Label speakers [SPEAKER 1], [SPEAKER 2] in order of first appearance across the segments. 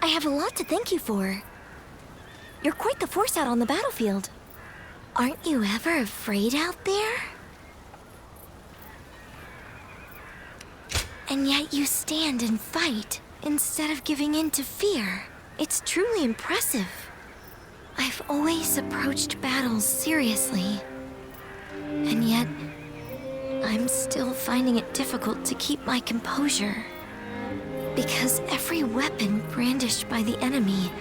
[SPEAKER 1] have a lot to thank you for. You're quite the force out on the battlefield. Aren't you ever afraid out there? And yet you stand and fight instead of giving in to fear. It's truly impressive. I've always approached battles seriously. And yet, I'm still finding it difficult to keep my composure. Because every weapon brandished by the enemy,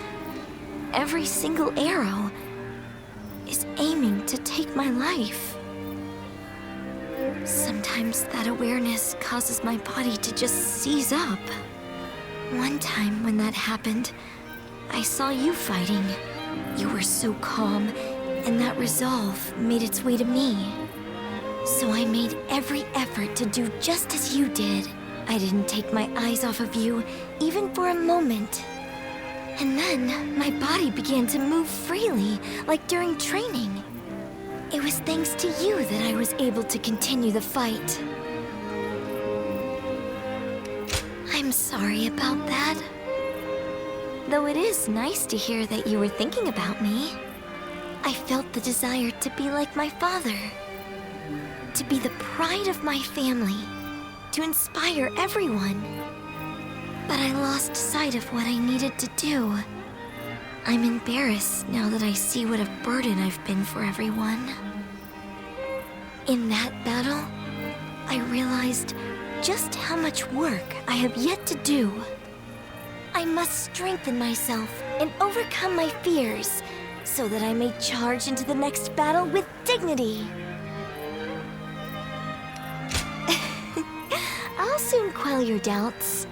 [SPEAKER 1] every single arrow, is aiming to take my life. Sometimes that awareness causes my body to just seize up. One time when that happened, I saw you fighting. You were so calm, and that resolve made its way to me. So I made every effort to do just as you did. I didn't take my eyes off of you, even for a moment. And then, my body began to move freely, like during training. It was thanks to you that I was able to continue the fight. I'm sorry about that. Though it is nice to hear that you were thinking about me. I felt the desire to be like my father. To be the pride of my family. To inspire everyone. But I lost sight of what I needed to do. I'm embarrassed now that I see what a burden I've been for everyone. In that battle, I realized just how much work I have yet to do. I must strengthen myself and overcome my fears so that I may charge into the next battle with dignity. I'll soon quell your doubts.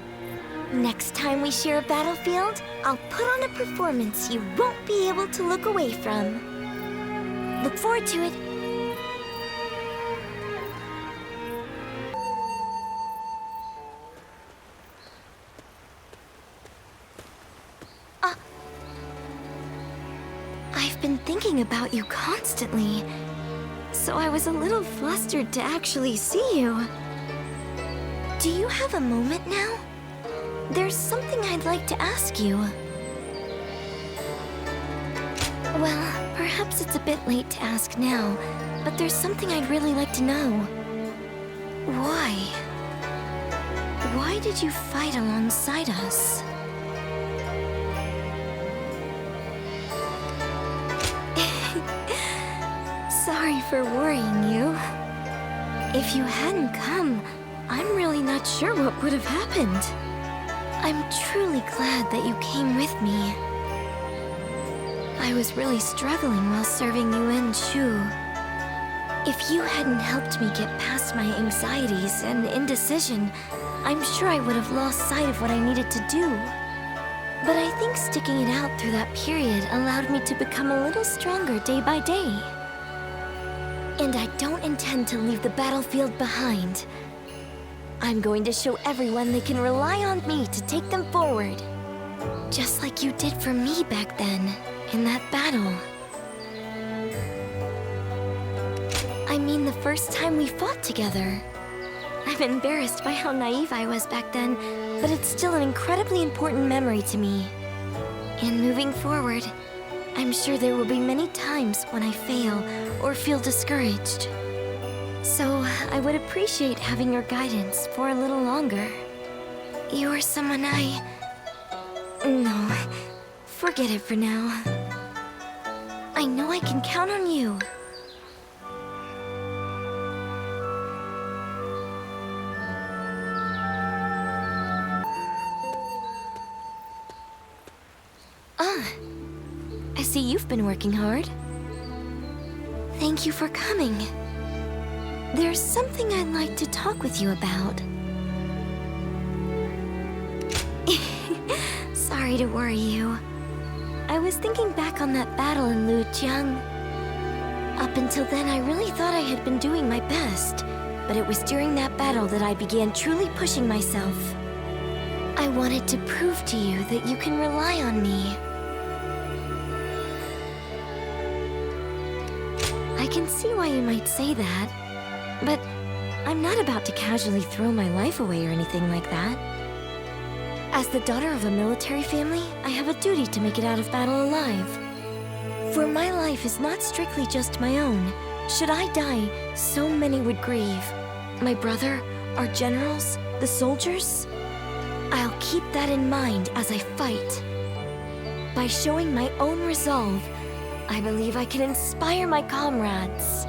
[SPEAKER 1] Next time we share a battlefield, I'll put on a performance you won't be able to look away from. Look forward to it. I've been thinking about you constantly, so I was a little flustered to actually see you. Do you have a moment now? There's something I'd like to ask you. Well, perhaps it's a bit late to ask now, but there's something I'd really like to know. Why? Why did you fight alongside us? Sorry for worrying you. If you hadn't come, I'm really not sure what would have happened. I'm truly glad that you came with me. I was really struggling while serving Yueying Shu. If you hadn't helped me get past my anxieties and indecision, I'm sure I would have lost sight of what I needed to do. But I think sticking it out through that period allowed me to become a little stronger day by day. And I don't intend to leave the battlefield behind. I'm going to show everyone they can rely on me to take them forward. Just like you did for me back then, in that battle. I mean the first time we fought together. I'm embarrassed by how naive I was back then, but it's still an incredibly important memory to me. And moving forward, I'm sure there will be many times when I fail or feel discouraged. So, I would appreciate having your guidance for a little longer. You're someone No, forget it for now. I know I can count on you. I see you've been working hard. Thank you for coming. There's something I'd like to talk with you about. Sorry to worry you. I was thinking back on that battle in Lujiang. Up until then, I really thought I had been doing my best, but it was during that battle that I began truly pushing myself. I wanted to prove to you that you can rely on me. I can see why you might say that. But I'm not about to casually throw my life away or anything like that. As the daughter of a military family, I have a duty to make it out of battle alive. For my life is not strictly just my own. Should I die, so many would grieve. My brother, our generals, the soldiers. I'll keep that in mind as I fight. By showing my own resolve, I believe I can inspire my comrades.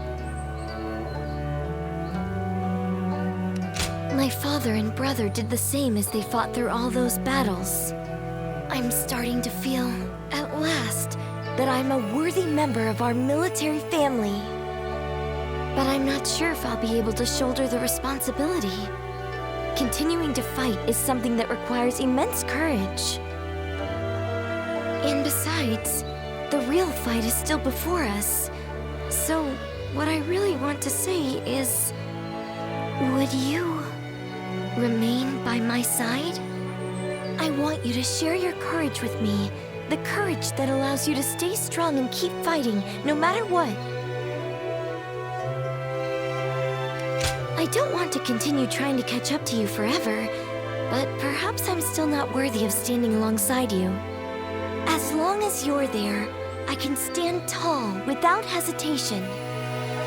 [SPEAKER 1] My father and brother did the same as they fought through all those battles. I'm starting to feel, at last, that I'm a worthy member of our military family. But I'm not sure if I'll be able to shoulder the responsibility. Continuing to fight is something that requires immense courage. And besides, the real fight is still before us. So, what I really want to say is... would you remain by my side? I want you to share your courage with me. The courage that allows you to stay strong and keep fighting, no matter what. I don't want to continue trying to catch up to you forever, but perhaps I'm still not worthy of standing alongside you. As long as you're there, I can stand tall without hesitation.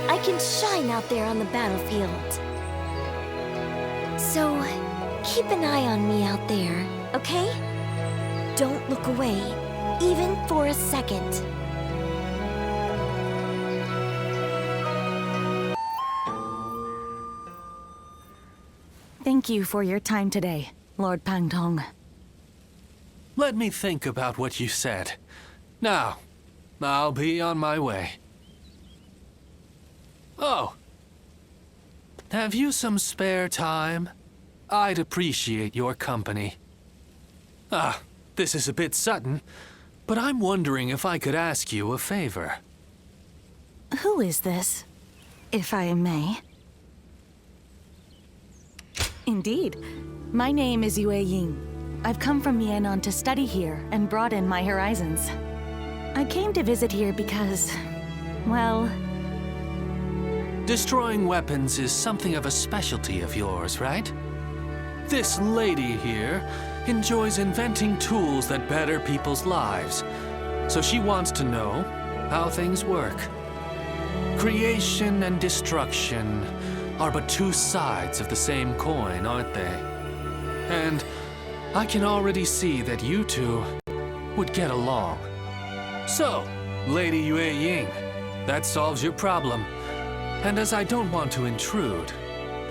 [SPEAKER 1] I can shine out there on the battlefield. So, keep an eye on me out there, okay? Don't look away, even for a second.
[SPEAKER 2] Thank you for your time today, Lord Pangtong.
[SPEAKER 3] Let me think about what you said. Now, I'll be on my way. Oh. Have you some spare time? I'd appreciate your company. This is a bit sudden, but I'm wondering if I could ask you a favor.
[SPEAKER 2] Who is this, if I may? Indeed. My name is Yueying. I've come from Yan'an to study here and broaden my horizons. I came to visit here because, well...
[SPEAKER 3] Destroying weapons is something of a specialty of yours, right? This lady here enjoys inventing tools that better people's lives, so she wants to know how things work. Creation and destruction are but two sides of the same coin, aren't they? And I can already see that you two would get along. So, Lady Yueying, that solves your problem. And as I don't want to intrude,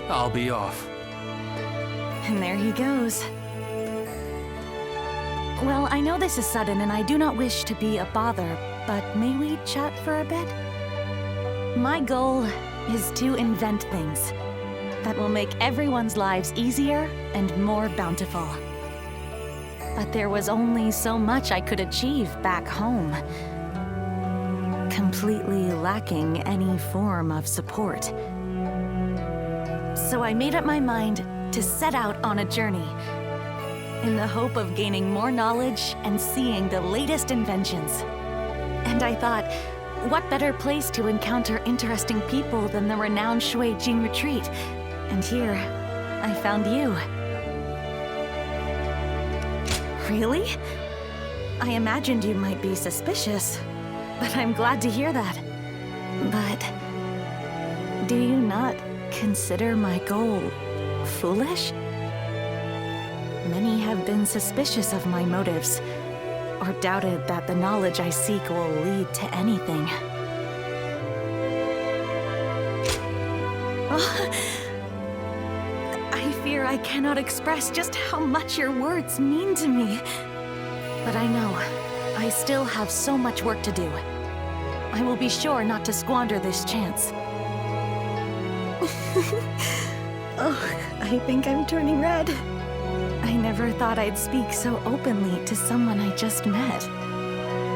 [SPEAKER 3] I'll be off.
[SPEAKER 2] And there he goes. Well, I know this is sudden and I do not wish to be a bother, but may we chat for a bit? My goal is to invent things that will make everyone's lives easier and more bountiful. But there was only so much I could achieve back home, completely lacking any form of support. So I made up my mind to set out on a journey in the hope of gaining more knowledge and seeing the latest inventions. And I thought, what better place to encounter interesting people than the renowned Yueying retreat? And here, I found you. Really? I imagined you might be suspicious, but I'm glad to hear that. But do you not consider my goal foolish? Many have been suspicious of my motives, or doubted that the knowledge I seek will lead to anything. Oh, I fear I cannot express just how much your words mean to me. But I know, I still have so much work to do. I will be sure not to squander this chance. Oh, I think I'm turning red. I never thought I'd speak so openly to someone I just met.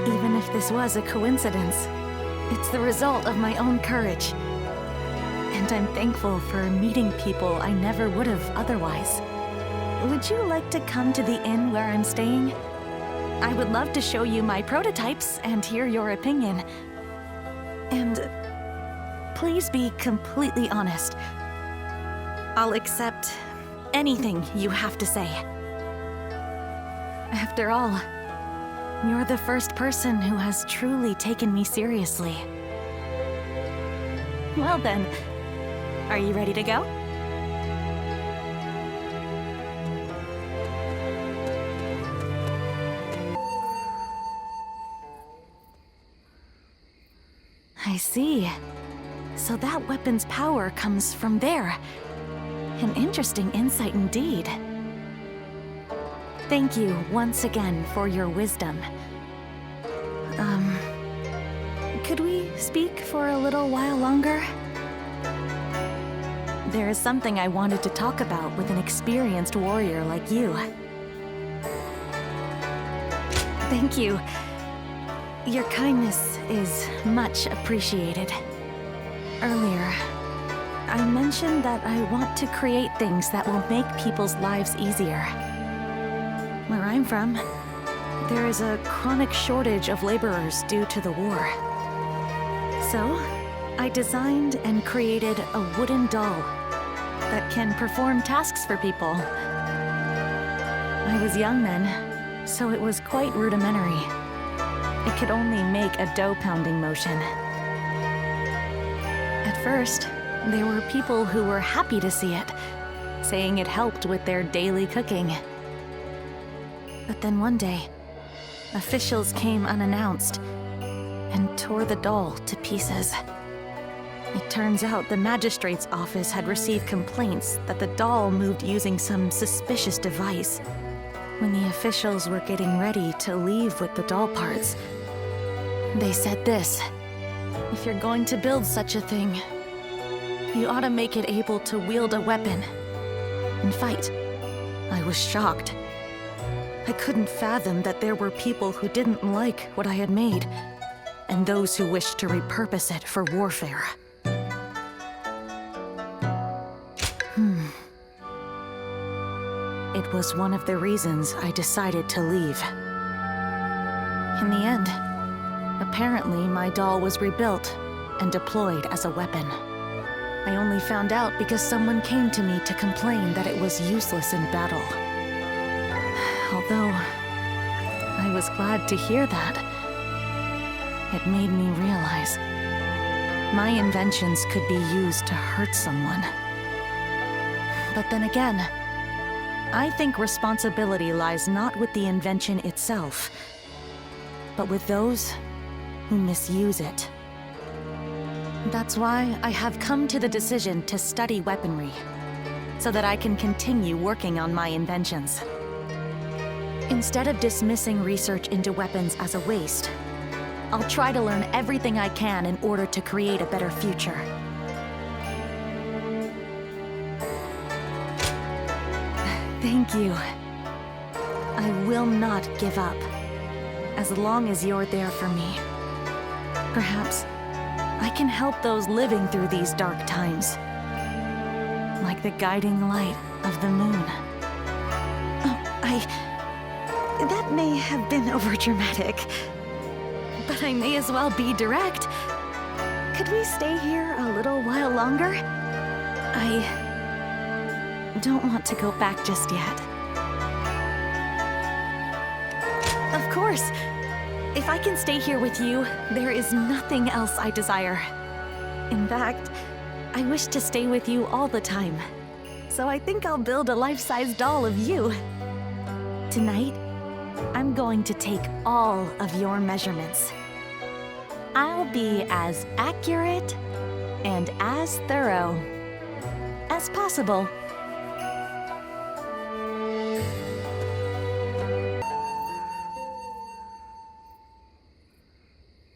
[SPEAKER 2] Even if this was a coincidence, it's the result of my own courage. And I'm thankful for meeting people I never would have otherwise. Would you like to come to the inn where I'm staying? I would love to show you my prototypes and hear your opinion. And please be completely honest. I'll accept anything you have to say. After all, you're the first person who has truly taken me seriously. Well then, are you ready to go? I see. So that weapon's power comes from there. An interesting insight indeed. Thank you once again for your wisdom. Could we speak for a little while longer? There is something I wanted to talk about with an experienced warrior like you. Thank you. Your kindness is much appreciated. Earlier, I mentioned that I want to create things that will make people's lives easier. Where I'm from, there is a chronic shortage of laborers due to the war. So, I designed and created a wooden doll that can perform tasks for people. I was young then, so it was quite rudimentary. It could only make a dough-pounding motion. At first, there were people who were happy to see it, saying it helped with their daily cooking. But then one day, officials came unannounced and tore the doll to pieces. It turns out the magistrate's office had received complaints that the doll moved using some suspicious device. When the officials were getting ready to leave with the doll parts, they said this: if you're going to build such a thing, you ought to make it able to wield a weapon and fight. I was shocked. I couldn't fathom that there were people who didn't like what I had made, and those who wished to repurpose it for warfare. It was one of the reasons I decided to leave. In the end, apparently my doll was rebuilt and deployed as a weapon. I only found out because someone came to me to complain that it was useless in battle. Although, I was glad to hear that. It made me realize my inventions could be used to hurt someone. But then again, I think responsibility lies not with the invention itself, but with those who misuse it. That's why I have come to the decision to study weaponry, so that I can continue working on my inventions. Instead of dismissing research into weapons as a waste, I'll try to learn everything I can in order to create a better future. Thank you. I will not give up, as long as you're there for me. Perhaps I can help those living through these dark times, like the guiding light of the moon. That may have been overdramatic, but I may as well be direct. Could we stay here a little while longer? I don't want to go back just yet. Of course. If I can stay here with you, there is nothing else I desire. In fact, I wish to stay with you all the time. So I think I'll build a life-size doll of you. Tonight, I'm going to take all of your measurements. I'll be as accurate and as thorough as possible.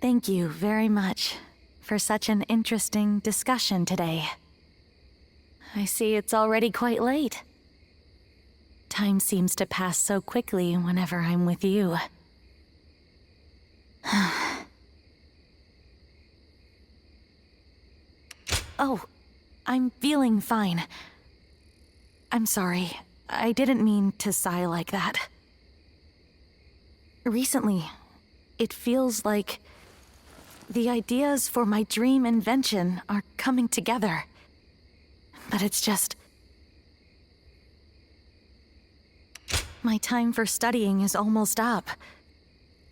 [SPEAKER 2] Thank you very much for such an interesting discussion today. I see it's already quite late. Time seems to pass so quickly whenever I'm with you. Oh, I'm feeling fine. I'm sorry. I didn't mean to sigh like that. Recently, it feels like the ideas for my dream invention are coming together. But it's just... My time for studying is almost up.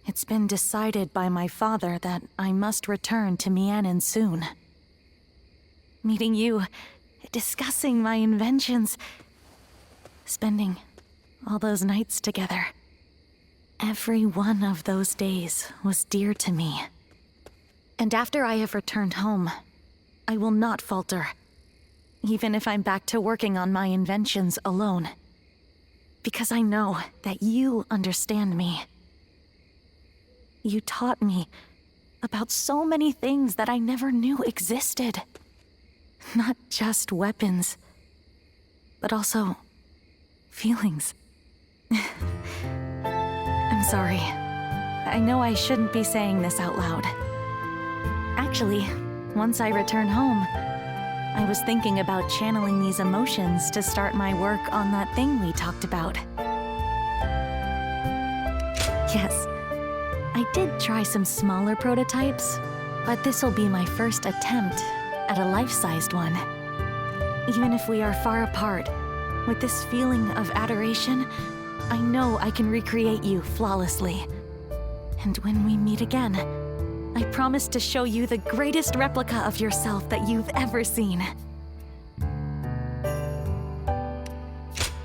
[SPEAKER 2] It's been decided by my father that I must return to Mianin soon. Meeting you, discussing my inventions, spending all those nights together. Every one of those days was dear to me. And after I have returned home, I will not falter, even if I'm back to working on my inventions alone. Because I know that you understand me. You taught me about so many things that I never knew existed. Not just weapons, but also feelings. I'm sorry. I know I shouldn't be saying this out loud. Actually, once I return home, I was thinking about channeling these emotions to start my work on that thing we talked about. Yes, I did try some smaller prototypes, but this'll be my first attempt at a life-sized one. Even if we are far apart, with this feeling of adoration, I know I can recreate you flawlessly. And when we meet again, I promise to show you the greatest replica of yourself that you've ever seen.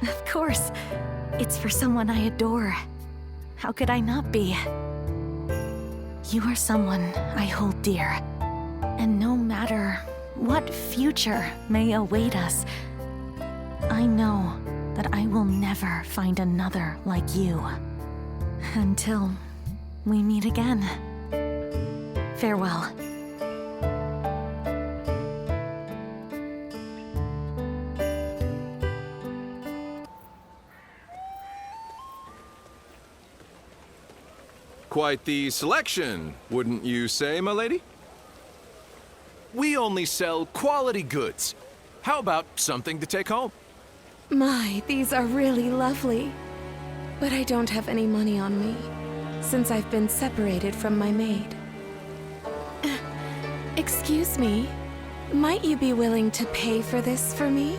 [SPEAKER 2] Of course, it's for someone I adore. How could I not be? You are someone I hold dear. And no matter what future may await us, I know that I will never find another like you. Until we meet again. Farewell.
[SPEAKER 4] Quite the selection, wouldn't you say, my lady? We only sell quality goods. How about something to take home?
[SPEAKER 5] My, these are really lovely. But I don't have any money on me, since I've been separated from my maid. Excuse me, might you be willing to pay for this for me?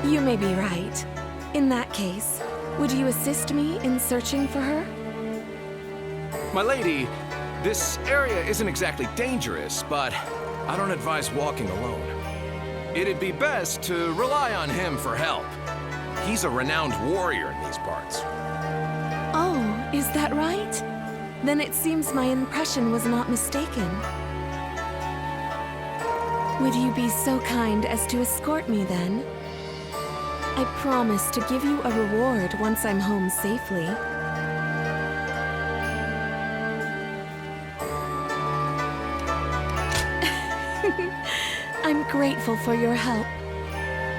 [SPEAKER 5] You may be right. In that case, would you assist me in searching for her?
[SPEAKER 4] My lady, this area isn't exactly dangerous, but I don't advise walking alone. It'd be best to rely on him for help. He's a renowned warrior in these parts.
[SPEAKER 5] Oh, is that right? Then it seems my impression was not mistaken. Would you be so kind as to escort me then? I promise to give you a reward once I'm home safely. I'm grateful for your help.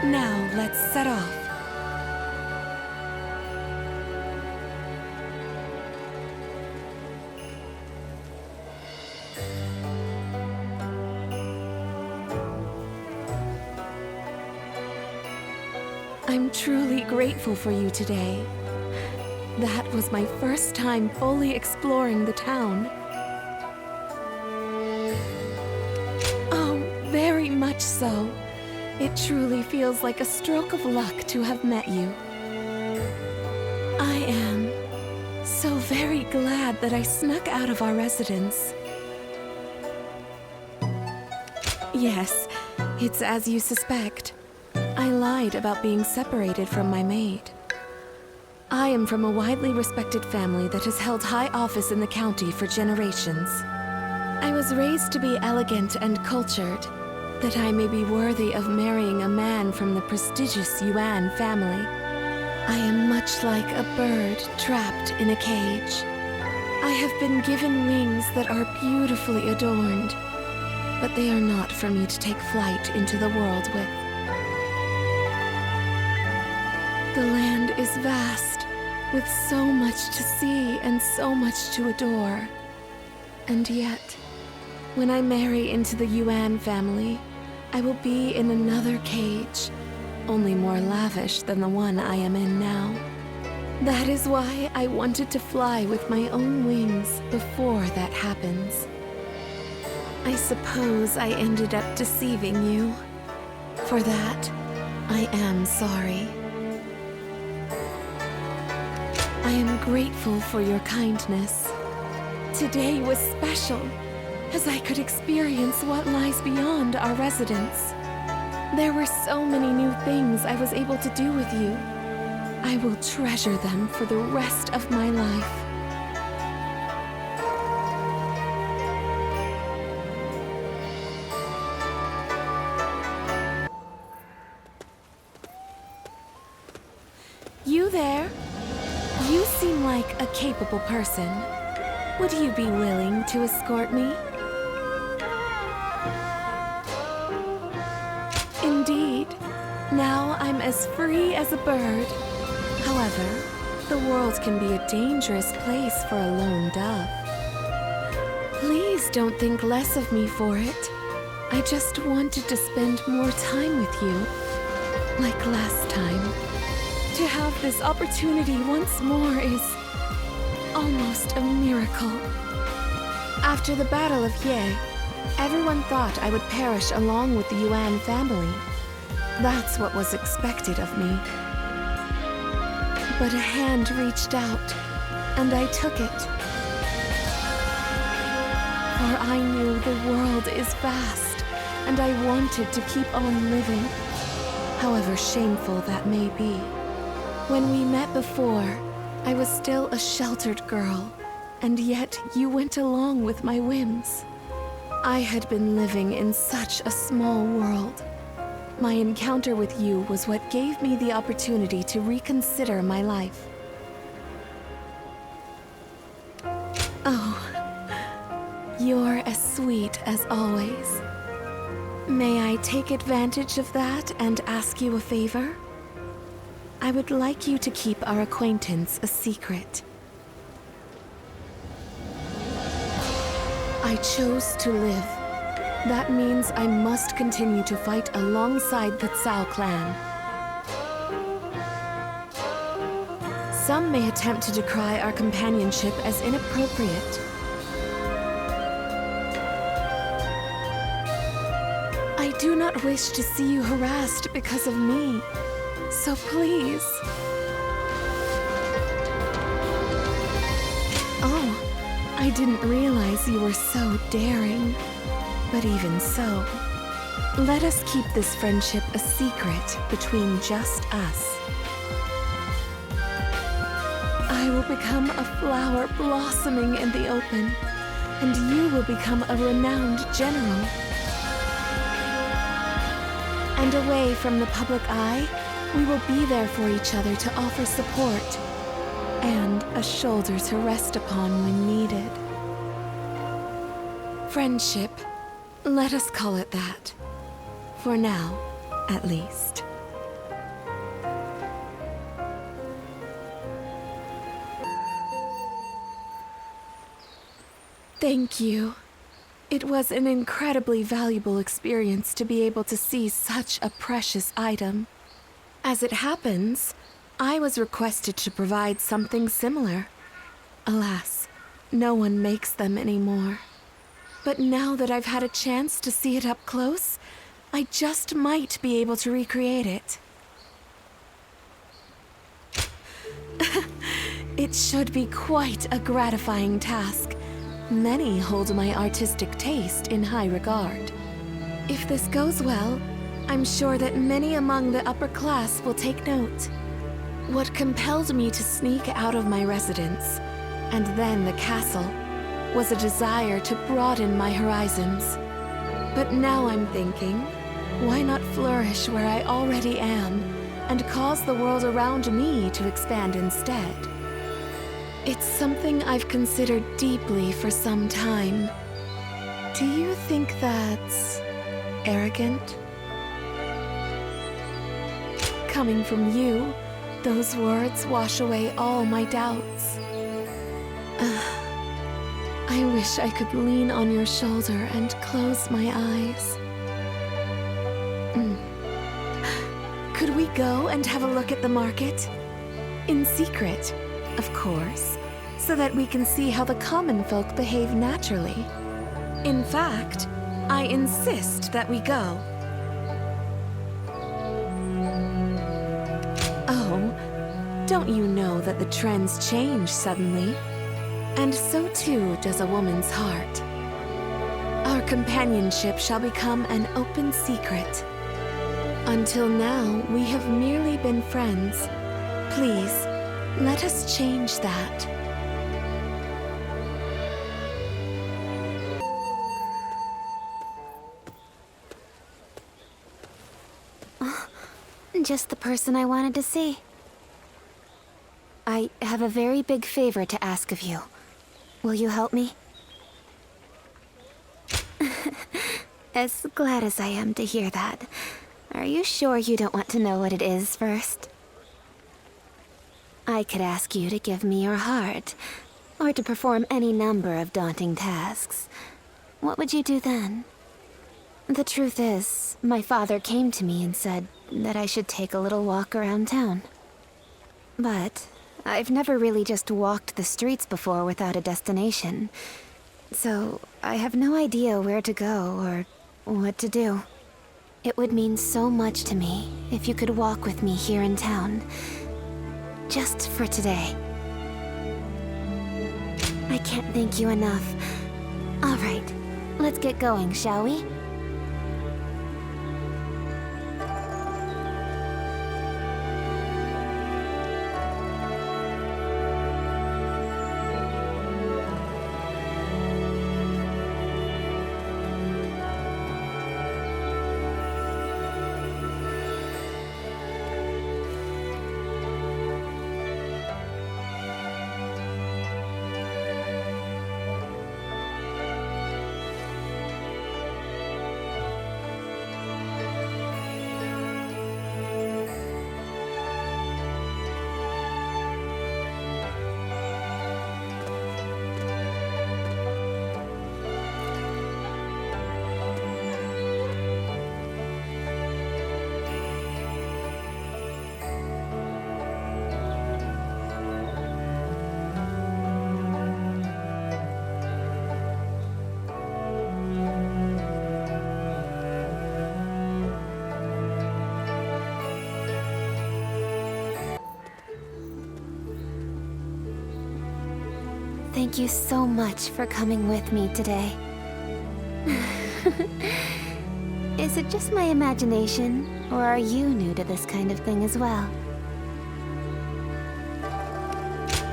[SPEAKER 5] Now, let's set off. I'm truly grateful for you today. That was my first time fully exploring the town. Oh, very much so. It truly feels like a stroke of luck to have met you. I am so very glad that I snuck out of our residence. Yes, it's as you suspect. I lied about being separated from my maid. I am from a widely respected family that has held high office in the county for generations. I was raised to be elegant and cultured, that I may be worthy of marrying a man from the prestigious Yuan family. I am much like a bird trapped in a cage. I have been given wings that are beautifully adorned, but they are not for me to take flight into the world with. The land is vast, with so much to see and so much to adore. And yet, when I marry into the Yuan family, I will be in another cage, only more lavish than the one I am in now. That is why I wanted to fly with my own wings before that happens. I suppose I ended up deceiving you. For that, I am sorry. I am grateful for your kindness. Today was special, as I could experience what lies beyond our residence. There were so many new things I was able to do with you. I will treasure them for the rest of my life. You there? You seem like a capable person. Would you be willing to escort me? Indeed. Now I'm as free as a bird. However, the world can be a dangerous place for a lone dove. Please don't think less of me for it. I just wanted to spend more time with you, like last time. To have this opportunity once more is almost a miracle. After the Battle of Ye, everyone thought I would perish along with the Yuan family. That's what was expected of me. But a hand reached out, and I took it. For I knew the world is vast, and I wanted to keep on living, however shameful that may be. When we met before, I was still a sheltered girl, and yet you went along with my whims. I had been living in such a small world. My encounter with you was what gave me the opportunity to reconsider my life. Oh, you're as sweet as always. May I take advantage of that and ask you a favor? I would like you to keep our acquaintance a secret. I chose to live. That means I must continue to fight alongside the Cao clan. Some may attempt to decry our companionship as inappropriate. I do not wish to see you harassed because of me. So please. Oh, I didn't realize you were so daring. But even so, let us keep this friendship a secret between just us. I will become a flower blossoming in the open, and you will become a renowned general. And away from the public eye, we will be there for each other to offer support and a shoulder to rest upon when needed. Friendship, let us call it that. For now, at least. Thank you. It was an incredibly valuable experience to be able to see such a precious item. As it happens, I was requested to provide something similar. Alas, no one makes them anymore. But now that I've had a chance to see it up close, I just might be able to recreate it. It should be quite a gratifying task. Many hold my artistic taste in high regard. If this goes well, I'm sure that many among the upper class will take note. What compelled me to sneak out of my residence, and then the castle, was a desire to broaden my horizons. But now I'm thinking, why not flourish where I already am, and cause the world around me to expand instead? It's something I've considered deeply for some time. Do you think that's arrogant? Coming from you, those words wash away all my doubts. I wish I could lean on your shoulder and close my eyes. Could we go and have a look at the market? In secret, of course, so that we can see how the common folk behave naturally. In fact, I insist that we go. Don't you know that the trends change suddenly? And so too does a woman's heart. Our companionship shall become an open secret. Until now, we have merely been friends. Please, let us change that.
[SPEAKER 1] Just the person I wanted to see. I have a very big favor to ask of you. Will you help me? As glad as I am to hear that. Are you sure you don't want to know what it is first? I could ask you to give me your heart, or to perform any number of daunting tasks. What would you do then? The truth is, my father came to me and said that I should take a little walk around town. But I've never really just walked the streets before without a destination. So I have no idea where to go or what to do. It would mean so much to me if you could walk with me here in town. Just for today. I can't thank you enough. All right, let's get going, shall we? Thank you so much for coming with me today. Is it just my imagination, or are you new to this kind of thing as well?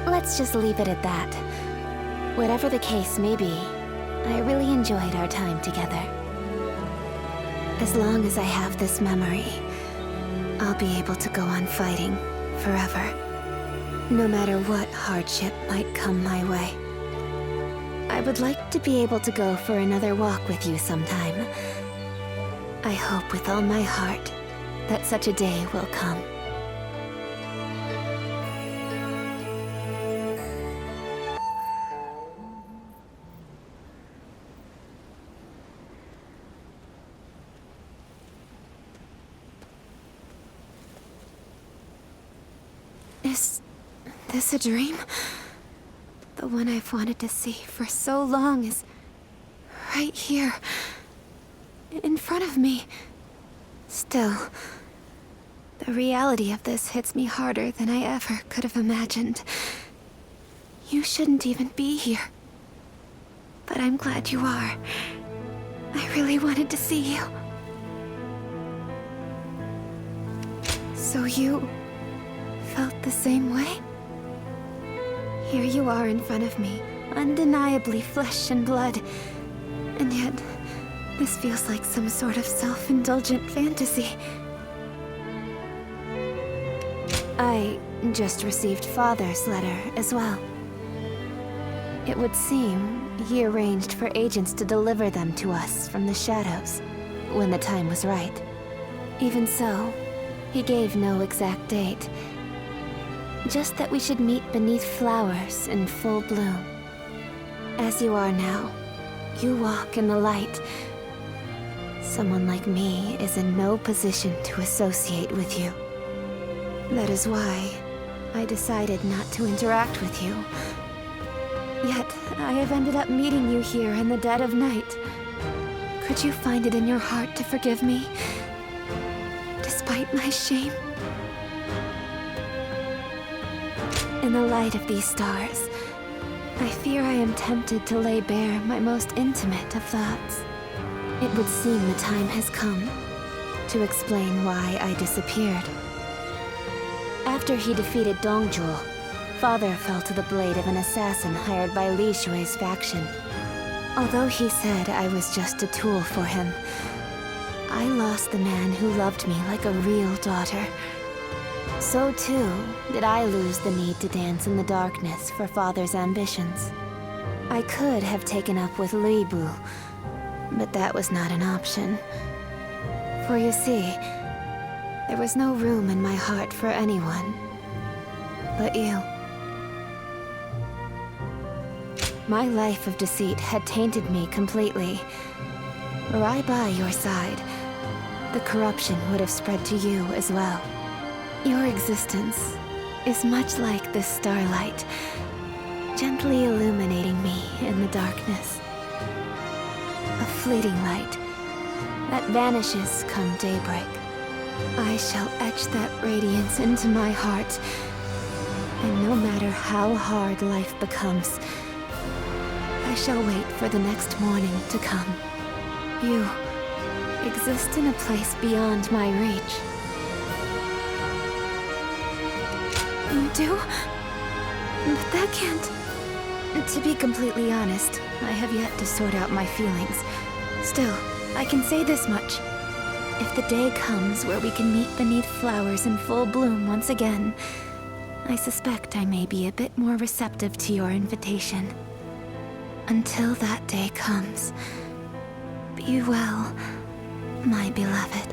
[SPEAKER 1] Let's just leave it at that. Whatever the case may be, I really enjoyed our time together. As long as I have this memory, I'll be able to go on fighting forever. No matter what hardship might come my way. I would like to be able to go for another walk with you sometime. I hope with all my heart that such a day will come. Is this a dream? The one I've wanted to see for so long is right here, in front of me. Still, the reality of this hits me harder than I ever could have imagined. You shouldn't even be here. But I'm glad you are. I really wanted to see you. So you felt the same way? Here you are in front of me, undeniably flesh and blood. And yet, this feels like some sort of self-indulgent fantasy. I just received Father's letter as well. It would seem he arranged for agents to deliver them to us from the shadows when the time was right. Even so, he gave no exact date. Just that we should meet beneath flowers in full bloom. As you are now, you walk in the light. Someone like me is in no position to associate with you. That is why I decided not to interact with you. Yet, I have ended up meeting you here in the dead of night. Could you find it in your heart to forgive me, despite my shame? in the light of these stars, I fear I am tempted to lay bare my most intimate of thoughts. It would seem the time has come to explain why I disappeared. After he defeated Dongjul, Father fell to the blade of an assassin hired by Li Shui's faction. Although he said I was just a tool for him, I lost the man who loved me like a real daughter. So too did I lose the need to dance in the darkness for Father's ambitions. I could have taken up with Li Bu, but that was not an option. For you see, there was no room in my heart for anyone but you. My life of deceit had tainted me completely. Were I by your side, the corruption would have spread to you as well. Your existence is much like this starlight, gently illuminating me in the darkness. A fleeting light that vanishes come daybreak. I shall etch that radiance into my heart, and no matter how hard life becomes, I shall wait for the next morning to come. You exist in a place beyond my reach. You do? But that can't... To be completely honest, I have yet to sort out my feelings. Still, I can say this much. If the day comes where we can meet beneath flowers in full bloom once again, I suspect I may be a bit more receptive to your invitation. Until that day comes, be well, my beloved.